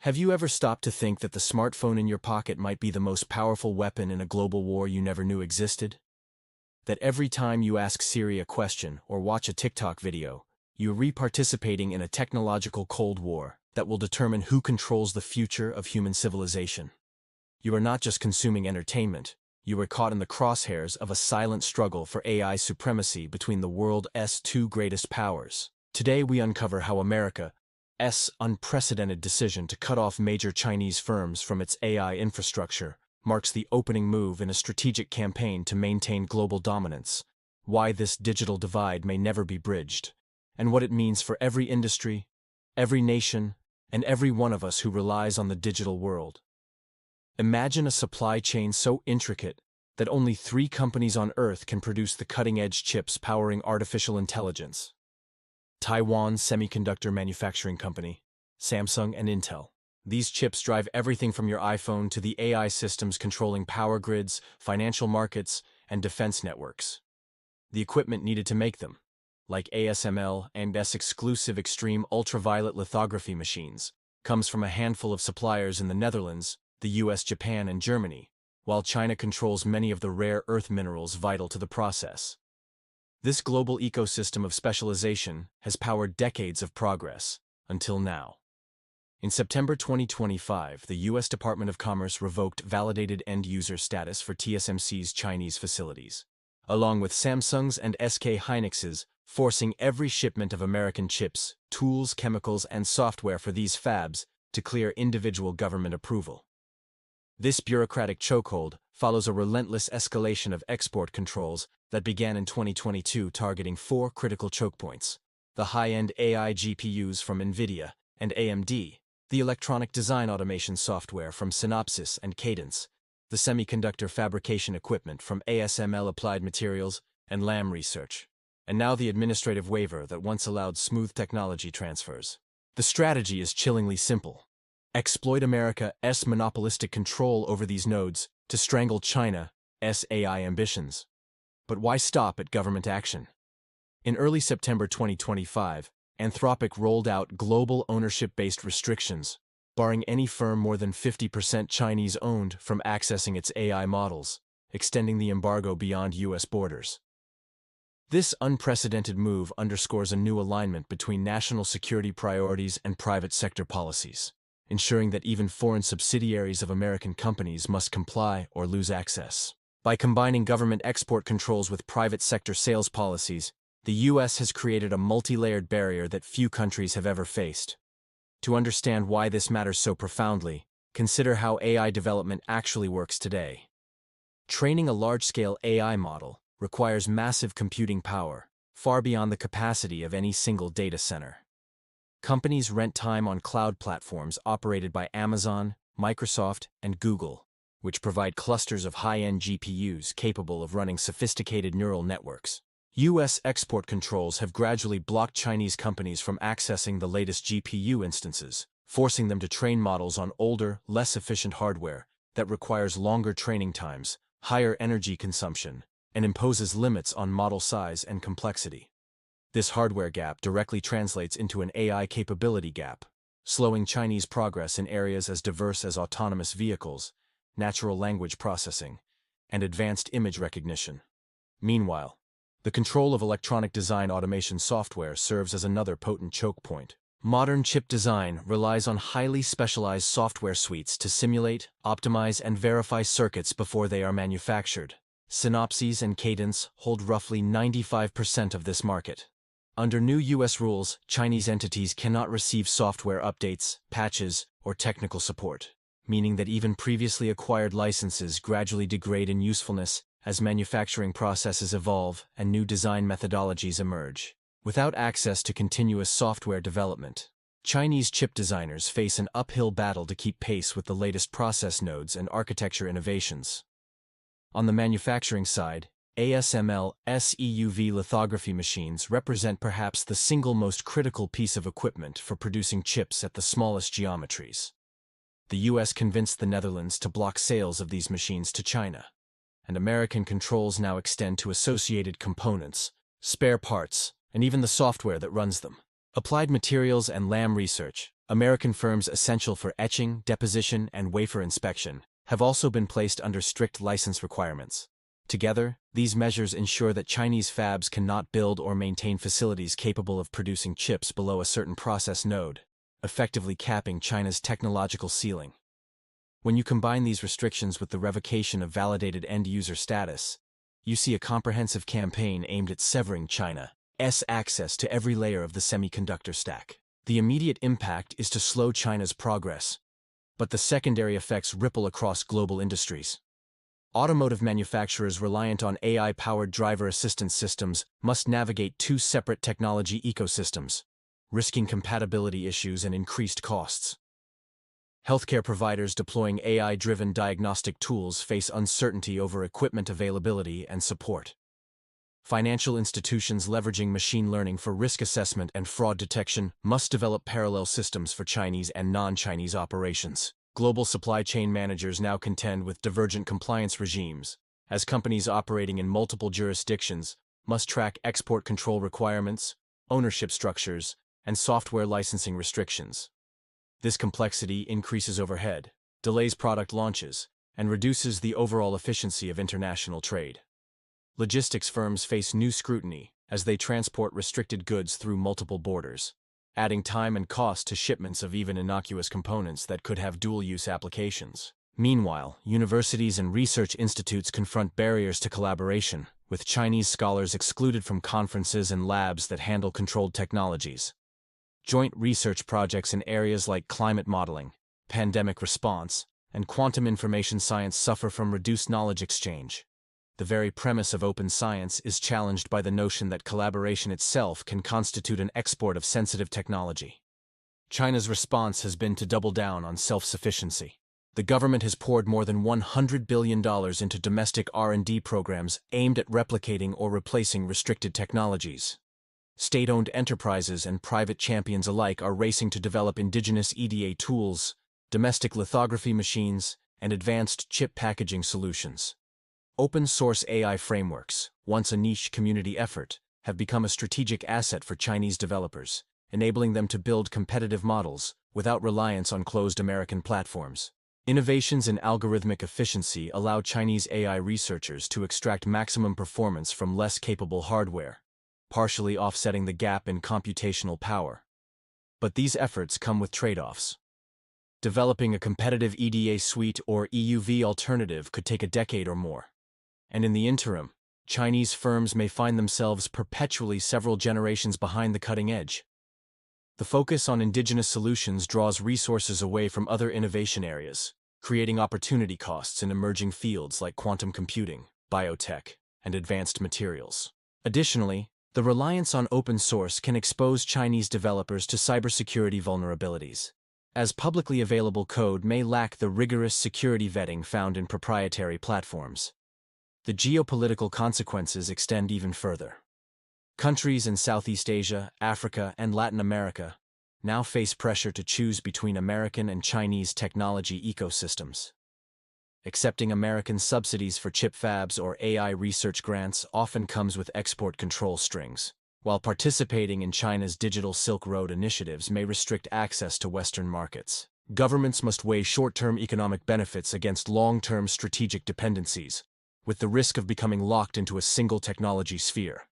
Have you ever stopped to think that the smartphone in your pocket might be the most powerful weapon in a global war you never knew existed? That every time you ask Siri a question or watch a TikTok video, you're re-participating in a technological Cold War that will determine who controls the future of human civilization. You are not just consuming entertainment, you are caught in the crosshairs of a silent struggle for AI supremacy between the world's two greatest powers. Today we uncover how America's unprecedented decision to cut off major Chinese firms from its AI infrastructure marks the opening move in a strategic campaign to maintain global dominance, why this digital divide may never be bridged, and what it means for every industry, every nation, and every one of us who relies on the digital world. Imagine a supply chain so intricate that only 3 companies on Earth can produce the cutting-edge chips powering artificial intelligence: Taiwan Semiconductor Manufacturing Company, Samsung, and Intel. These chips drive everything from your iPhone to the AI systems controlling power grids, financial markets, and defense networks. The equipment needed to make them, like ASML and exclusive extreme ultraviolet lithography machines, comes from a handful of suppliers in the Netherlands, the US, Japan, and Germany, while China controls many of the rare earth minerals vital to the process. This global ecosystem of specialization has powered decades of progress, until now. In September 2025, the U.S. Department of Commerce revoked validated end-user status for TSMC's Chinese facilities, along with Samsung's and SK Hynix's, forcing every shipment of American chips, tools, chemicals, and software for these fabs to clear individual government approval. This bureaucratic chokehold follows a relentless escalation of export controls that began in 2022, targeting 4 critical choke points: the high-end AI GPUs from NVIDIA and AMD, the electronic design automation software from Synopsys and Cadence, the semiconductor fabrication equipment from ASML Applied Materials and Lam Research, and now the administrative waiver that once allowed smooth technology transfers. The strategy is chillingly simple: exploit America's monopolistic control over these nodes to strangle China's AI ambitions. But why stop at government action? In early September 2025, Anthropic rolled out global ownership-based restrictions, barring any firm more than 50% Chinese-owned from accessing its AI models, extending the embargo beyond U.S. borders. This unprecedented move underscores a new alignment between national security priorities and private sector policies, ensuring that even foreign subsidiaries of American companies must comply or lose access. By combining government export controls with private sector sales policies, the U.S. has created a multi-layered barrier that few countries have ever faced. To understand why this matters so profoundly, consider how AI development actually works today. Training a large-scale AI model requires massive computing power, far beyond the capacity of any single data center. Companies rent time on cloud platforms operated by Amazon, Microsoft, and Google, which provide clusters of high-end GPUs capable of running sophisticated neural networks. U.S. export controls have gradually blocked Chinese companies from accessing the latest GPU instances, forcing them to train models on older, less efficient hardware that requires longer training times, higher energy consumption, and imposes limits on model size and complexity. This hardware gap directly translates into an AI capability gap, slowing Chinese progress in areas as diverse as autonomous vehicles, natural language processing, and advanced image recognition. Meanwhile, the control of electronic design automation software serves as another potent choke point. Modern chip design relies on highly specialized software suites to simulate, optimize, and verify circuits before they are manufactured. Synopsys and Cadence hold roughly 95% of this market. Under new U.S. rules, Chinese entities cannot receive software updates, patches, or technical support, meaning that even previously acquired licenses gradually degrade in usefulness as manufacturing processes evolve and new design methodologies emerge. Without access to continuous software development, Chinese chip designers face an uphill battle to keep pace with the latest process nodes and architecture innovations. On the manufacturing side, ASML's EUV lithography machines represent perhaps the single most critical piece of equipment for producing chips at the smallest geometries. The U.S. convinced the Netherlands to block sales of these machines to China, and American controls now extend to associated components, spare parts, and even the software that runs them. Applied Materials and Lam Research, American firms essential for etching, deposition, and wafer inspection have also been placed under strict license requirements. Together, these measures ensure that Chinese fabs cannot build or maintain facilities capable of producing chips below a certain process node, effectively capping China's technological ceiling. When you combine these restrictions with the revocation of validated end-user status, you see a comprehensive campaign aimed at severing China's access to every layer of the semiconductor stack. The immediate impact is to slow China's progress, but the secondary effects ripple across global industries. Automotive manufacturers reliant on AI-powered driver assistance systems must navigate two separate technology ecosystems, risking compatibility issues and increased costs. Healthcare providers deploying AI-driven diagnostic tools face uncertainty over equipment availability and support. Financial institutions leveraging machine learning for risk assessment and fraud detection must develop parallel systems for Chinese and non-Chinese operations. Global supply chain managers now contend with divergent compliance regimes, as companies operating in multiple jurisdictions must track export control requirements, ownership structures, and software licensing restrictions. This complexity increases overhead, delays product launches, and reduces the overall efficiency of international trade. Logistics firms face new scrutiny as they transport restricted goods through multiple borders, adding time and cost to shipments of even innocuous components that could have dual-use applications. Meanwhile, universities and research institutes confront barriers to collaboration, with Chinese scholars excluded from conferences and labs that handle controlled technologies. Joint research projects in areas like climate modeling, pandemic response, and quantum information science suffer from reduced knowledge exchange. The very premise of open science is challenged by the notion that collaboration itself can constitute an export of sensitive technology. China's response has been to double down on self-sufficiency. The government has poured more than $100 billion into domestic R&D programs aimed at replicating or replacing restricted technologies. State-owned enterprises and private champions alike are racing to develop indigenous EDA tools, domestic lithography machines, and advanced chip packaging solutions. Open-source AI frameworks, once a niche community effort, have become a strategic asset for Chinese developers, enabling them to build competitive models without reliance on closed American platforms. Innovations in algorithmic efficiency allow Chinese AI researchers to extract maximum performance from less capable hardware, partially offsetting the gap in computational power. But these efforts come with trade-offs. Developing a competitive EDA suite or EUV alternative could take a decade or more. And in the interim, Chinese firms may find themselves perpetually several generations behind the cutting edge. The focus on indigenous solutions draws resources away from other innovation areas, creating opportunity costs in emerging fields like quantum computing, biotech, and advanced materials. Additionally, the reliance on open source can expose Chinese developers to cybersecurity vulnerabilities, as publicly available code may lack the rigorous security vetting found in proprietary platforms. The geopolitical consequences extend even further. Countries in Southeast Asia, Africa, and Latin America now face pressure to choose between American and Chinese technology ecosystems. Accepting American subsidies for chip fabs or AI research grants often comes with export control strings, while participating in China's Digital Silk Road initiatives may restrict access to Western markets. Governments must weigh short-term economic benefits against long-term strategic dependencies, with the risk of becoming locked into a single technology sphere.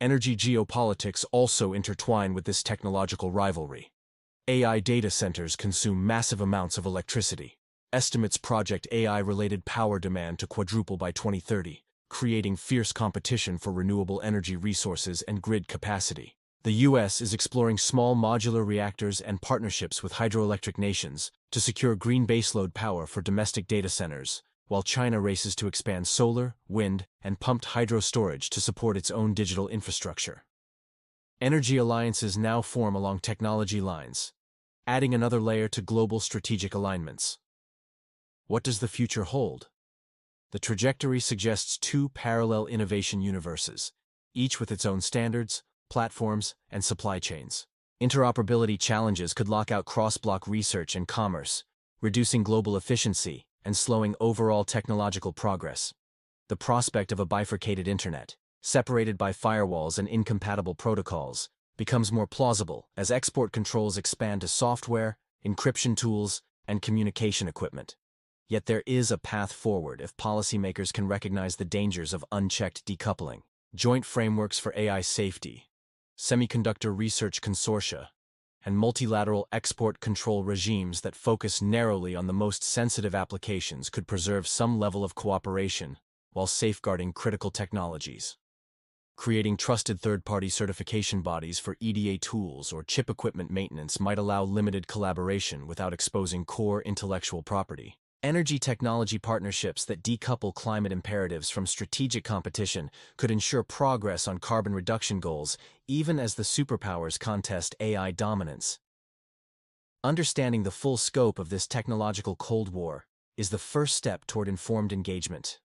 Energy geopolitics also intertwine with this technological rivalry. AI data centers consume massive amounts of electricity. Estimates project AI-related power demand to quadruple by 2030, creating fierce competition for renewable energy resources and grid capacity. The U.S. is exploring small modular reactors and partnerships with hydroelectric nations to secure green baseload power for domestic data centers, while China races to expand solar, wind, and pumped hydro storage to support its own digital infrastructure. Energy alliances now form along technology lines, adding another layer to global strategic alignments. What does the future hold? The trajectory suggests two parallel innovation universes, each with its own standards, platforms, and supply chains. Interoperability challenges could lock out cross-block research and commerce, reducing global efficiency and slowing overall technological progress. The prospect of a bifurcated internet, separated by firewalls and incompatible protocols, becomes more plausible as export controls expand to software, encryption tools, and communication equipment. Yet there is a path forward if policymakers can recognize the dangers of unchecked decoupling. Joint frameworks for AI safety, semiconductor research consortia, and multilateral export control regimes that focus narrowly on the most sensitive applications could preserve some level of cooperation while safeguarding critical technologies. Creating trusted third-party certification bodies for EDA tools or chip equipment maintenance might allow limited collaboration without exposing core intellectual property. Energy technology partnerships that decouple climate imperatives from strategic competition could ensure progress on carbon reduction goals, even as the superpowers contest AI dominance. Understanding the full scope of this technological Cold War is the first step toward informed engagement.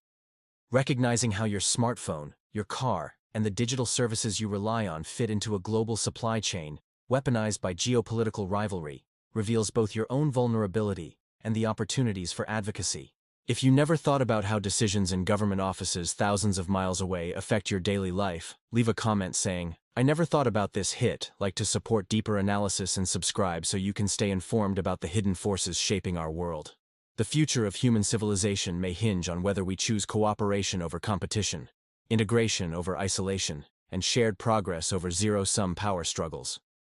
Recognizing how your smartphone, your car, and the digital services you rely on fit into a global supply chain, weaponized by geopolitical rivalry, reveals both your own vulnerability and the opportunities for advocacy. If you never thought about how decisions in government offices thousands of miles away affect your daily life, leave a comment saying, "I never thought about this." Like to support deeper analysis and subscribe so you can stay informed about the hidden forces shaping our world. The future of human civilization may hinge on whether we choose cooperation over competition, integration over isolation, and shared progress over zero-sum power struggles.